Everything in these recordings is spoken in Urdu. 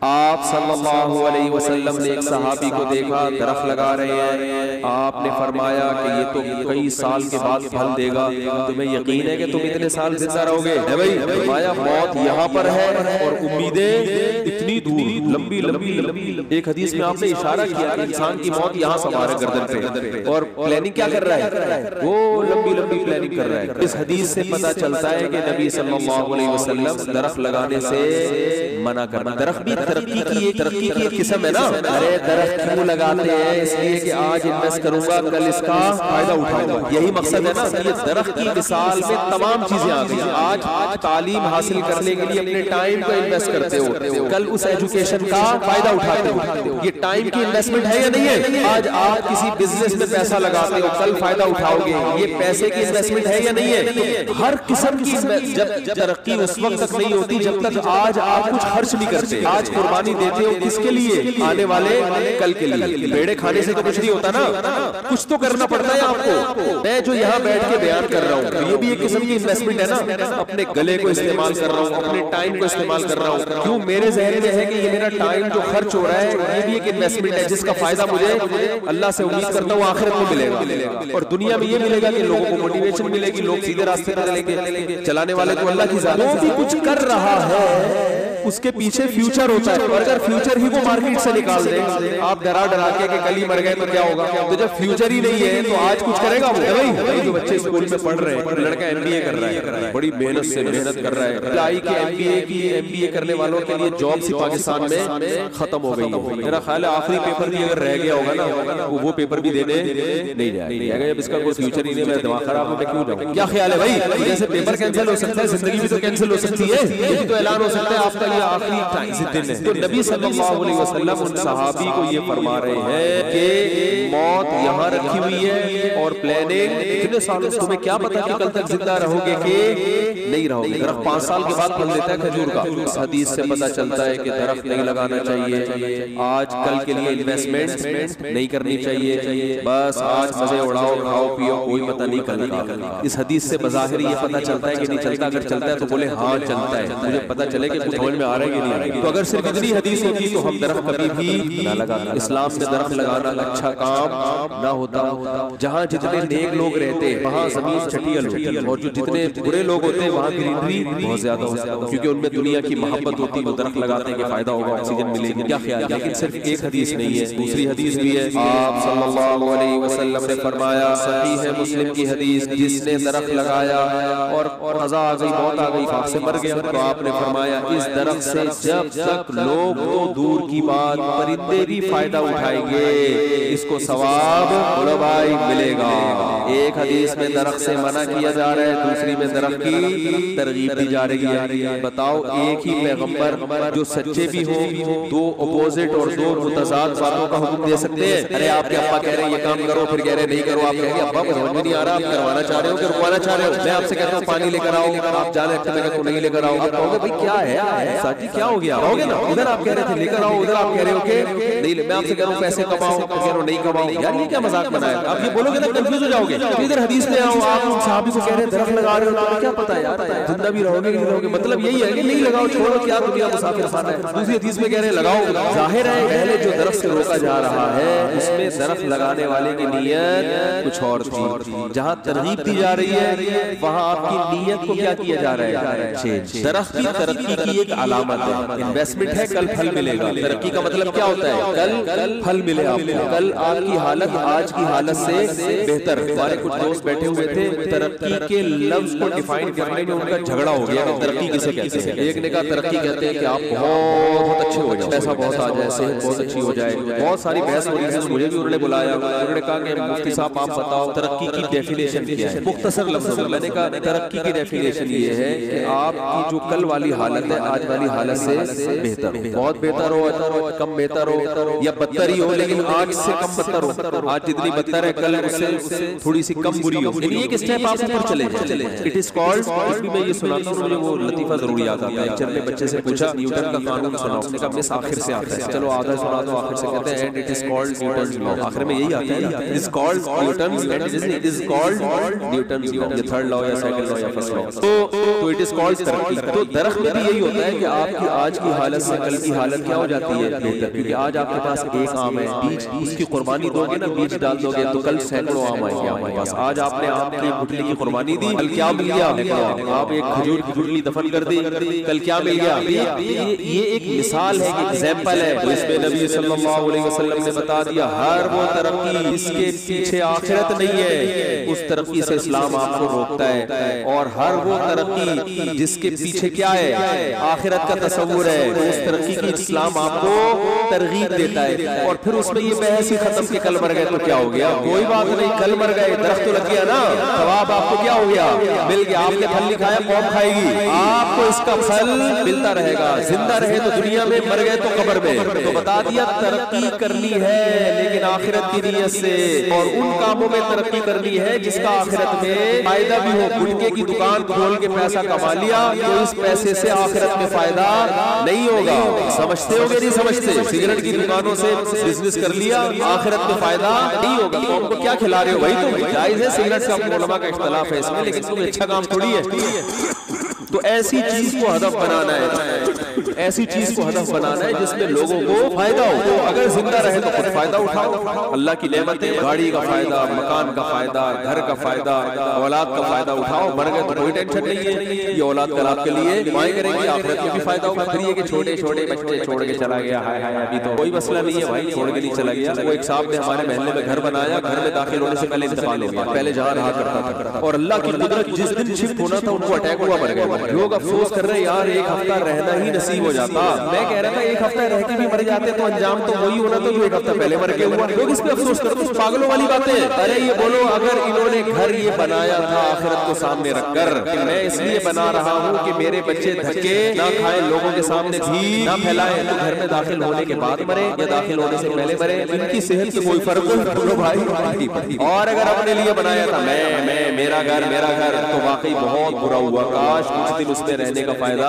آپ صلی اللہ علیہ وسلم نے ایک صحابی کو دیکھا درخت لگا رہے ہیں. آپ نے فرمایا کہ یہ تو کئی سال کے بعد پھل دے گا, تمہیں یقین ہے کہ تم اتنے سال زندہ رہو گے؟ بھائی فرمایا موت یہاں پر ہے اور امیدیں اتنی دور, لمبی لمبی لمبی. ایک حدیث میں آپ نے اشارہ کیا کہ انسان کی موت یہاں سوار ہے گردن پہ, اور پلاننگ کیا کر رہا ہے؟ وہ لمبی لمبی پلاننگ کر رہا ہے. اس حدیث سے پتہ چلتا ہے کہ نبی صلی اللہ علیہ وسلم درخت لگانے سے منع کرنا. درخت بھی ترقی کی ایک قسم ہے نا. ارے درخت کیوں لگاتے ہیں؟ اس لیے کہ آج انویسٹ کروں گا, کل اس کا فائدہ اٹھاؤں گا. یہی مقصد ہے نا. یہ درخت کی مثال میں تمام چیزیں آ گئی. آج تعلیم حاصل کرنے کے لیے اپنے ٹائم کو انویسٹ کرتے ہو, کل اس ایجوکیشن کا فائدہ اٹھاتے ہو. یہ ٹائم کی انویسٹمنٹ ہے یا نہیں ہے؟ آج آپ کسی بزنس میں پیسہ لگاتے ہو, کل فائدہ اٹھاؤ گے. یہ پیسے کی انویسٹمنٹ ہے یا نہیں ہے؟ ہر قسم کی جب ترقی اس وقت تک نہیں ہوتی جب تک آج آپ کچھ خرچ نہیں کرتے. آج قربانی دیتے ہو کس کے لیے؟ آنے والے کل کے لیے. پیڑے کھانے سے تو کچھ نہیں ہوتا نا, کچھ تو کرنا پڑتا ہے آپ کو. میں جو یہاں بیٹھ کے بیان کر رہا ہوں یہ بھی ایک قسم کی انویسٹمنٹ ہے نا. اپنے گلے کو استعمال کر رہا ہوں, اپنے ٹائم کو استعمال کر رہا ہوں. کیوں؟ میرے ذہن میں ہے کہ یہ میرا ٹائم جو خرچ ہو رہا ہے یہ بھی ایک انویسٹمنٹ ہے جس کا فائدہ مجھے اللہ سے امید کرتا ہوں آخرت میں ملے گا. اور دنیا میں یہ ملے گا کہ لوگوں کو موٹیویشن ملے گی, لوگ سیدھے راستے پر چلیں گے. چلانے والے تو اللہ کی ذات ہے. جو بھی کچھ کر رہا ہے اس کے پیچھے فیوچر ہوتا ہے, اور اگر فیوچر ہی وہ مارکیٹ سے نکال دے آپ ڈرا کے کہ کل ہی مر گئے تو کیا ہوگا. تو جب فیوچر ہی نہیں ہے تو آج کچھ کرے گا وہ. جو بچے اسکول میں پڑھ رہے ہیں, لڑکا ایم بی اے کر رہا ہے, بڑی محنت سے محنت کر رہا ہے. ایم بی اے کرنے والوں کے لیے جابس پاکستان میں ختم ہو گئی. میرا خیال ہے آخری پیپر بھی اگر رہ گیا ہوگا نا وہ پیپر بھی دینے نہیں جائے گا. جب اس کا کوئی فیوچر ہی نہیں, میرا دماغ خراب ہو, میں کیوں جاؤں؟ کیا خیال ہے بھائی؟ جیسے پیپر کینسل ہو سکتا ہے, زندگی بھی تو کینسل ہو سکتی ہے. یہ بھی تو اعلان ہو سکتا ہے آپ کا یہ آخری دن ہے. تو نبی صلی اللہ علیہ وسلم ان صحابی کو یہ فرما رہے ہیں کہ موت یہاں رکھی ہوئی ہے اور پلاننگ اتنے سالوں سے تمہیں کیا پتا کہ کل تک زندہ رہو گے کہ نہیں رہو گے. درخت 5 سال کے بعد پھل دیتا ہے کھجور کا. اس حدیث سے پتا چلتا ہے کہ درخت نہیں لگانا چاہیے, آج کل کے لیے انویسٹمنٹ نہیں کرنی چاہیے. بس آج مزے اڑاؤ, کھاؤ پیو, کوئی پتہ نہیں کل کا. اس حدیث سے بظاہر یہ پتا چلتا ہے کہ نہیں چلتا. اگر چلتا ہے تو بولے ہاں چلتا ہے, مجھے پتا چلے کہ کچھ سمجھ میں آ رہا ہے کہ نہیں آ رہا ہے. تو اگر صرف اتنی حدیث ہوتی تو ہم درخت کبھی بھی نہ لگانا. اسلام میں درخت لگانا اچھا کام نہ ہوتا. جہاں جتنے نیک لوگ رہتے ہیں وہاں زمین چٹیل ہوتی ہے, اور جو جتنے برے لوگ ہوتے ہیں وہاں گرینری بہت زیادہ ہوتی ہے, کیونکہ ان میں دنیا کی محبت ہوتی ہے. وہ درخت لگاتے ہیں کہ فائدہ ہوگا, آکسیجن ملے گی. کیا خیال؟ لیکن صرف ایک حدیث نہیں ہے, دوسری حدیث بھی ہے. آپ صلی اللہ علیہ وسلم نے فرمایا, صحیح ہے مسلم کی حدیث, جس نے درخت لگایا اور قضا آ گئی, موت آ گئی, خاک سے مر گیا, تو آپ نے فرمایا اس درخت سے جب تک لوگ تو دور کی بات پرندے بھی فائدہ اٹھائیں گے اس کو ثواب علمائی ملے گا. ایک حدیث میں درخت سے منع کیا جا رہا ہے, دوسری میں درخت کی ترغیب دی جا رہی ہے. بتاؤ ایک ہی پیغمبر جو سچے بھی ہوں دو اپوزٹ اور دو متضاد باتوں کا حکم دے سکتے ہیں. ارے آپ کے ابا کہہ رہے ہیں یہ کام کرو, پھر کہہ رہے نہیں کرو. آپ کہیں گے ابا کو سمجھ میں نہیں آ رہا, آپ کروانا چاہ رہے ہو کہ رکوانا چاہ رہے ہو. میں آپ سے کہتا ہوں پانی لے کر آؤ, آپ جا رہے ہیں تو نہیں لے کر آؤ. آپ کہو گے بھائی کیا ہے ساتھی, کیا ہو گیا؟ کہو گے نا ادھر آپ کہہ رہے تھے لے کر آؤ, ادھر آپ کہہ رہے ہو کہ نہیں. میں آپ سے کہہ رہا ہوں پیسے کماؤ, کہہ رہا ہوں نہیں کماؤ. یار یہ کیا مذاق بنایا؟ آپ یہ بولو گے نا کنفیوز ہو جاؤ گے. ادھر حدیث میں آؤ, آپ صحابی کو کہہ رہے ہیں درخت لگا رہے ہو, کیا پتا یار زندہ بھی رہو گے کہ نہیں رہو گے. مطلب یہی ہے کہ نہیں لگاؤ, چھوڑو, کیا دنیا مسافر خانہ ہے. دوسری حدیث میں کہہ رہے ہیں لگاؤ. ظاہر ہے پہلے جو درخت سے روکا جا رہا ہے اس میں درخت لگانے والے کی نیت کچھ اور تھی. جہاں ترغیب دی جا رہی ہے وہاں آپ کی نیت کو کیا کیا جا رہا ہے چینج. درخت کی ترقی کی ایک علامت ہے, انویسٹمنٹ ہے, کل پھل ملے گا. ترقی کا مطلب کیا ہوتا ہے؟ کل پھل ملے آپ کو, کل آپ کی حالت آج کی حالت سے بہتر. ہمارے کچھ دوست بیٹھے ہوئے تھے, ترقی کے لفظ کو ڈیفائن کرنے میں ان کا جھگڑا ہو گیا کہ ترقی کسے کہتے ہیں. ایک نے کہا ترقی کہتے ہیں کہ آپ بہت اچھے ہو جائیں, پیسہ بہت آ جائے, صحت بہت اچھی ہو جائے. بہت ساری بحث ہو رہی ہے, مجھے بھی انہوں نے بلایا, انہوں نے کہا کہ مفتی صاحب آپ بتاؤ ترقی کی ڈیفینیشن کیا ہے. مختصر لفظ میں نے کہا ترقی کی ڈیفینیشن یہ ہے کہ آپ کی جو کل والی حالت ہے آج والی حالت سے بہتر ہو, بہت بہتر ہو, کم بہتر ہو, یا بدتر ہی ہو لیکن آج سے کم بدتر ہو. آج جتنی بدتر ہے کل اس سے تھوڑی سی کم بری ہو, یعنی ایک اسٹیپ آپ اوپر چلے جائیں. اٹ از کالڈ جب بھی میں یہ سناتا ہوں مجھے وہ لطیفہ ضرور یاد آتا ہے. لیکچر میں بچے سے پوچھا نیوٹن کا قانون سناؤ, اس نے کہا مس آخر سے آتا ہے. چلو آدھا سنا دو, آخر سے کہتے ہیں and it is called Newton's law. آخر میں یہی آتا ہے, it is called Newton's and it is called Newton's law. یہ تھرڈ لا یا سیکنڈ لا یا فرسٹ لا. تو اٹ از کالڈ ترقی. تو درخت میں بھی یہی ہوتا ہے کہ آپ کی آج کی حالت سے کل کی حالت کیا ہو جاتی ہے بہتر, کیونکہ آج آپ کے پاس ایک آم ہے, بیج اس کی قربانی دو گے نا, بیج ڈال دو گے تو کل سینکڑوں آم آئیں گے آپ کے پاس. آج آپ نے آم کی گٹلی کی قربانی دی, کل کیا مل گیا, آپ ایک کھجور کی گٹلی دفن کر دی, کل کیا مل گیا. یہ ایک مثال ہے, ایک ایگزامپل ہے. تو اس میں نبی صلی اللہ علیہ وسلم نے بتا دیا ہر وہ ترقی جس کے پیچھے آخرت نہیں ہے اس ترقی سے اسلام آپ کو روکتا ہے, اور ہر وہ ترقی جس کے پیچھے کیا ہے آخرت کا تصور ہے اس ترقی کی اسلام آپ کو ترغیب دیتا ہے. اور پھر اس میں یہ بحث ہی ختم کہ کل مر گئے تو کیا ہو گیا, کوئی بات نہیں, کل مر گئے درخت تو لگ گیا نا, ثواب آپ کو کیا ہو گیا مل گیا. آپ نے پھل نہیں کھایا قوم کھائے گی, آپ کو اس کا پھل ملتا رہے گا. زندہ رہے تو دنیا میں, مر گئے تو قبر میں. تو بتا دیا ترقی کرنی ہے لیکن آخرت کی نیت سے, اور ان کاموں میں ترقی کرنی ہے جس کا آخرت میں فائدہ بھی ہو. گٹکے کی دکان کھول کے پیسہ کما لیا تو اس پیسے سے آخرت میں فائدہ نہیں ہوگا. سمجھتے ہو گے نہیں سمجھتے؟ سگریٹ کی دکانوں سے بزنس کر لیا, آخرت میں فائدہ نہیں ہوگا. قوم کو کیا کھلا رہے ہو بھائی تم؟ جائز ہے سگریٹ کا, علماء کا اختلاف ہے اس میں, لیکن تم اچھا کام تھوڑی ہے. تو ایسی چیز کو ہدف بنانا ہے, ایسی چیز کو ہدف بنانا ہے جس میں لوگوں کو فائدہ ہو. تو اگر زندہ رہے تو خود فائدہ اٹھاؤ. اللہ کی نعمتیں, گاڑی کا فائدہ, مکان کا فائدہ, گھر کا فائدہ, اولاد کا فائدہ اٹھاؤ. مر گئے تو کوئی ٹینشن نہیں ہے, یہ اولاد کل آپ کے لیے دعائیں کریں گے, آخرت میں بھی فائدہ ہوگا. پھر یہ کہ چھوٹے چھوٹے بچے چھوڑ کے چلا گیا, ہائے ہائے ابھی تو کوئی مسئلہ نہیں ہے بھائی, چھوڑ کے نہیں چلا گیا. وہ ایک صاحب نے ہمارے محلے میں گھر بنایا, گھر میں داخل ہونے سے پہلے انتقال ہو گیا. پہلے جہاں رہا کرتا تھا, اور اللہ کی قدرت جس دن شفٹ ہونا تھا ان کو اٹیک ہوا, مر گئے. لوگ افسوس کر رہے یار ایک ہفتہ رہنا ہی نصیب ہو جاتا. میں کہہ رہا تھا ایک ہفتہ رہ کے بھی مر جاتے تو انجام تو وہی ہونا تھا جو ایک ہفتہ پہلے مر کے ہوا. لوگ اس پہ افسوس کرتے, پاگلوں والی باتیں. ارے یہ بولو اگر انہوں نے گھر یہ بنایا تھا آخرت کو سامنے رکھ کر کہ میں اس لیے بنا رہا ہوں کہ میرے بچے دھکے نہ کھائیں, لوگوں کے سامنے بھی نہ پھیلائیں, تو گھر میں داخل ہونے کے بعد مرے یا داخل ہونے سے پہلے مرے, ان کی صحت سے کوئی فرق نہیں بھائی. اور اگر اپنے لیے بنایا تھا میں میرا گھر تو واقعی بہت برا ہوا. کاش کچھ دن اس میں رہنے کا فائدہ.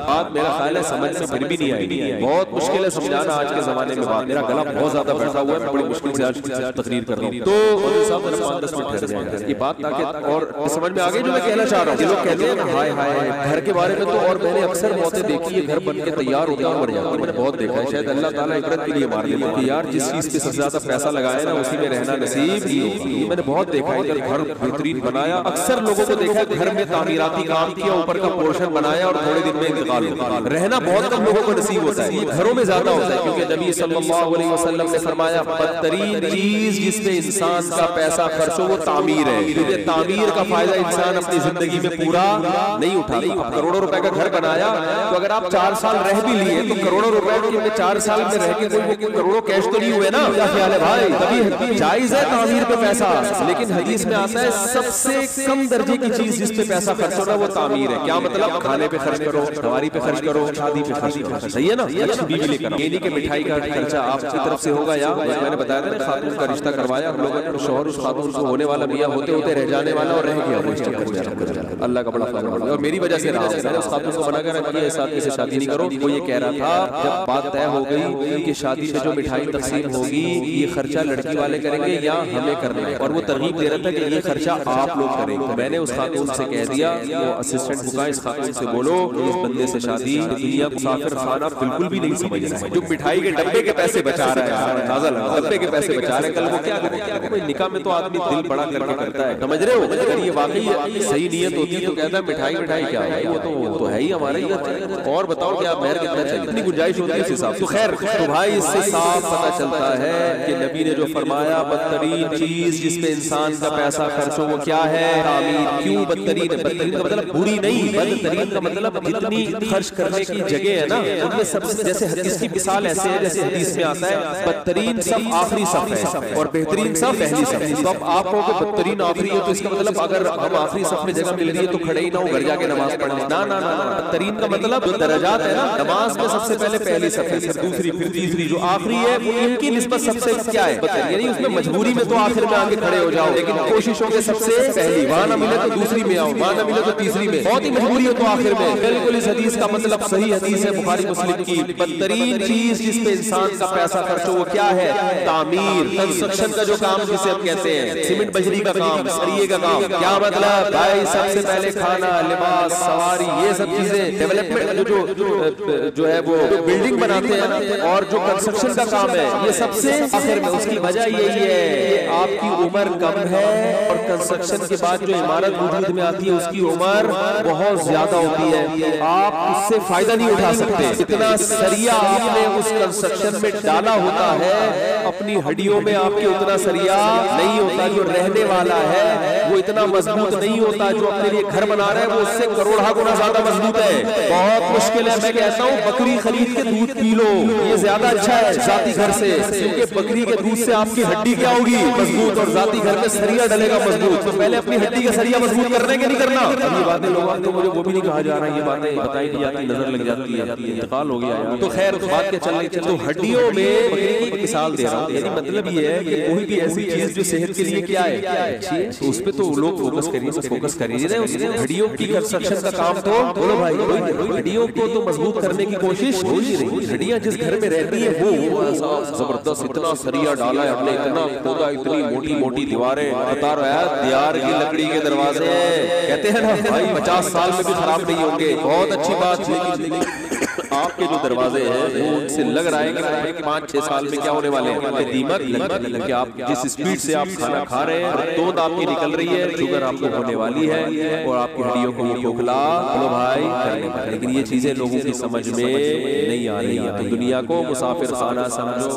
بات میرا خیال ہے سمجھ میں پھر بھی نہیں آئی, بہت مشکل ہے سمجھانا آج کے زمانے میں. بات میرا گلا بہت زیادہ بیٹھا ہوا ہے, میں بڑی مشکل سے آج تقریر کر رہا ہوں. تو صاحب 5-10 منٹ ٹھہر جائیں یہ بات تاکہ اور سمجھ میں آگے جو میں کہنا چاہ رہا ہوں. لوگ کہتے ہیں ہائے ہائے گھر کے بارے میں تو, اور میں نے اکثر موتیں دیکھی ہے گھر بن کے تیار ہوتا ہے اور مر جاتا ہے. میں نے بہت دیکھا ہے, شاید اللہ تعالیٰ عبرت کے لیے مار دیتا ہے کہ یار جس چیز پہ سب سے زیادہ پیسہ لگائے نا اسی میں رہنا نصیب ہی ہوگا. میں نے بہت دیکھا ہے گھر بہترین بنایا, اکثر لوگوں کو دیکھا گھر میں تعمیراتی کام کیا, اوپر کا پورشن بنایا اور تھوڑے دن میں انتقال ہوا. رہنا بہت کم لوگوں کو نصیب ہوتا ہے, یہ گھروں میں زیادہ ہوتا ہے. کیونکہ نبی صلی اللہ علیہ وسلم نے فرمایا بدترین چیز جس میں انسان کا پیسہ خرچ ہو وہ تعمیر ہے, کیونکہ تعمیر کا فائدہ انسان اپنی زندگی میں پورا نہیں اٹھا. کروڑوں روپے کا گھر بنایا تو اگر آپ 4 سال رہ بھی لیے تو کروڑوں روپے کے 4 سال میں رہ کے کوئی کروڑوں کیش تو نہیں ہوئے نا. کیا خیال ہے بھائی؟ تبھی جائز ہے تعمیر پہ پیسہ, لیکن حدیث میں آتا ہے سب سے کم درجے کی چیز جس پہ پیسہ خرچ ہونا وہ تعمیر ہے. کیا مطلب؟ کھانے پہ خرچ کرو, سواری پہ خرچ کرو, شادی پہ خرچ کرو, صحیح ہے نا. اچھی بیوی لے کر, یہ نہیں کہ مٹھائی کا خرچہ آپ کی طرف سے ہوگا. یا میں نے بتایا تھا نا خاتون کا رشتہ کروایا ہم لوگوں نے, شوہر اس خاتون کو ہونے والا میاں ہوتے ہوتے رہ جانے والا اور رہ گیا وہ اس چکر. اللہ کا بڑا فضل ہے, اور میری وجہ سے رہا. میں نے اس خاتون کو منع کرا کہ اس آدمی سے شادی نہیں کرو. وہ یہ کہہ رہا تھا جب بات طے ہو گئی کہ شادی میں جو مٹھائی تقسیم ہوگی یہ خرچہ لڑکی والے کریں گے یا ہمیں کرنا ہے, اور وہ ترغیب دے رہا تھا کہ یہ خرچہ آپ لوگ کریں گے. میں نے اس خاتون سے کہہ دیا, وہ اسسٹنٹ بکا, اس خاتون سے بولو اس بندے سے شادی دنیا مسافر خانہ بالکل بھی نہیں سمجھ رہا ہے. جو مٹھائی کے ڈبے کے پیسے بچا رہا ہے, اندازہ لگا ڈبے کے پیسے بچا رہے ہیں, کل وہ کیا کرے گا. کوئی نکاح میں تو آدمی دل بڑا کر کے کرتا ہے, سمجھ رہے ہو. اگر یہ واقعی صحیح نیت ہوتی تو کہتا ہے مٹھائی کیا ہے, وہ تو ہے ہی ہمارا ہی. اور بتاؤ کہ آپ مہر کتنا چاہیے, کتنی گنجائش ہوتی ہے اس حساب سے. تو خیر تو بھائی اس سے صاف پتہ چلتا ہے کہ نبی نے جو فرمایا بدترین چیز جس پہ انسان کا پیسہ خرچ ہو وہ کیا ہے تعمیر. کیوں بدترین؟ بدترین کا مطلب بری نہیں, بدترین کا مطلب جتنی خرچ کرنے کی جگہ ہے نا ان میں سب سے جیسے حدیث کی مثال ایسے ہے جیسے حدیث میں آتا ہے بدترین صف آخری صف ہے اور بہترین صف پہلی صف. تو اب آپ کو بہترین آخری ہے تو اس کا مطلب اگر ہم آخری صف میں جگہ مل رہی ہے تو کھڑے ہی نہ ہو گھر جا کے نماز پڑھ لیں. نہ نہ نہ بدترین کا مطلب جو درجات ہے نا نماز میں سب سے پہلے پہلی صف ہے پھر دوسری پھر تیسری جو آخری ہے وہ ان کی نسبت سب سے کیا ہے یعنی اس میں مجبوری میں تو آخر میں آگے کھڑے ہو جاؤ لیکن کوششوں کے سب سے پہلی وہاں نہ ملے تو دوسری میں آؤ وہاں نہ ملے تو تیسری میں بہت ہی مجبوری ہے تو آخر میں. بالکل اس حدیث کا مطلب صحیح حدیث ہے بخاری مسلم کی. بدترین چیز جس پہ انسان کا پیسہ خرچ ہو وہ کیا ہے تعمیر کنسٹرکشن کا جو کام جسے ہم کہتے ہیں سیمنٹ بجری کا کام سریے کا کام. کیا مطلب بھائی سب سے پہلے کھانا لباس سواری یہ سب چیزیں ڈیولپمنٹ جو ہے وہ بلڈنگ بناتے ہیں اور جو کنسٹرکشن کا کام ہے یہ سب سے آخر میں. اس کی وجہ یہی ہے آپ کی عمر کم ہے اور کنسٹرکشن کے بعد جو عمارت وجود میں آتی ہے اس کی عمر بہت زیادہ ہوتی ہے. آپ اس سے فائدہ نہیں اٹھا سکتے. اتنا سریا آپ نے اس کنسٹرکشن میں ڈالا ہوتا ہے اپنی ہڈیوں میں آپ کے اتنا سریا نہیں ہوتا. جو رہنے والا ہے وہ اتنا مضبوط نہیں ہوتا. جو اپنے لیے گھر بنا رہا ہے وہ اس سے کروڑا گنا زیادہ مضبوط ہے. بہت مشکل ہے. میں کہتا ہوں بکری خرید کے دودھ پی لو یہ زیادہ اچھا ہے ذاتی گھر سے کیونکہ بکری کے دودھ سے آپ کی ہڈی کیا ہوگی مضبوط اور ذاتی گھر میں سریا ڈلے گا مضبوط. تو پہلے اپنی ہڈی کا سریا مضبوط کرنے کے نہیں کرنا. یہ باتیں لوگوں کو مجھے وہ بھی نہیں کہا جا رہا ہے یہ باتیں بتائی نہیں جاتی نظر لگ جاتی ہے انتقال ہو گیا ہے. تو خیر بات کے چلنے تو ہڈیوں میں ایک مثال دے رہا ہوں یعنی مطلب یہ ہے کہ کوئی بھی ایسی چیز جو صحت کے لیے کیا ہے اچھی ہے تو اس پہ تو لوگ فوکس کریے اس ہڈیوں کی کنسٹرکشن کا کام تو بولو بھائی ہڈیوں کو تو مضبوط کرنے کی کوشش ہو ہی رہی. ہڈیاں جس گھر میں رہتی ہیں وہ زبردست اتنا سریا ڈالا ہے ہم نے اتنا کھودا اتنی موٹی موٹی دیواریں بتا رہا ہے دیار کی لکڑی کے دروازے کہتے ہیں نا بھائی 50 سال میں بھی خراب نہیں ہوں گے. بہت اچھی بات لیکن آپ کے جو دروازے ہیں وہ ان سے لگ رہا ہے کہ 5-6 سال میں کیا ہونے والے ہیں دیمک کہ آپ جس اسپیڈ سے آپ کھانا کھا رہے ہیں دودھ آپ کی نکل رہی ہے شوگر آپ کو ہونے والی ہے اور آپ کی ہڈیوں کو یہ کھوکھلا بولو بھائی. لیکن یہ چیزیں لوگوں کی سمجھ میں نہیں آ رہی ہے. تو دنیا کو مسافر خانہ سمجھو.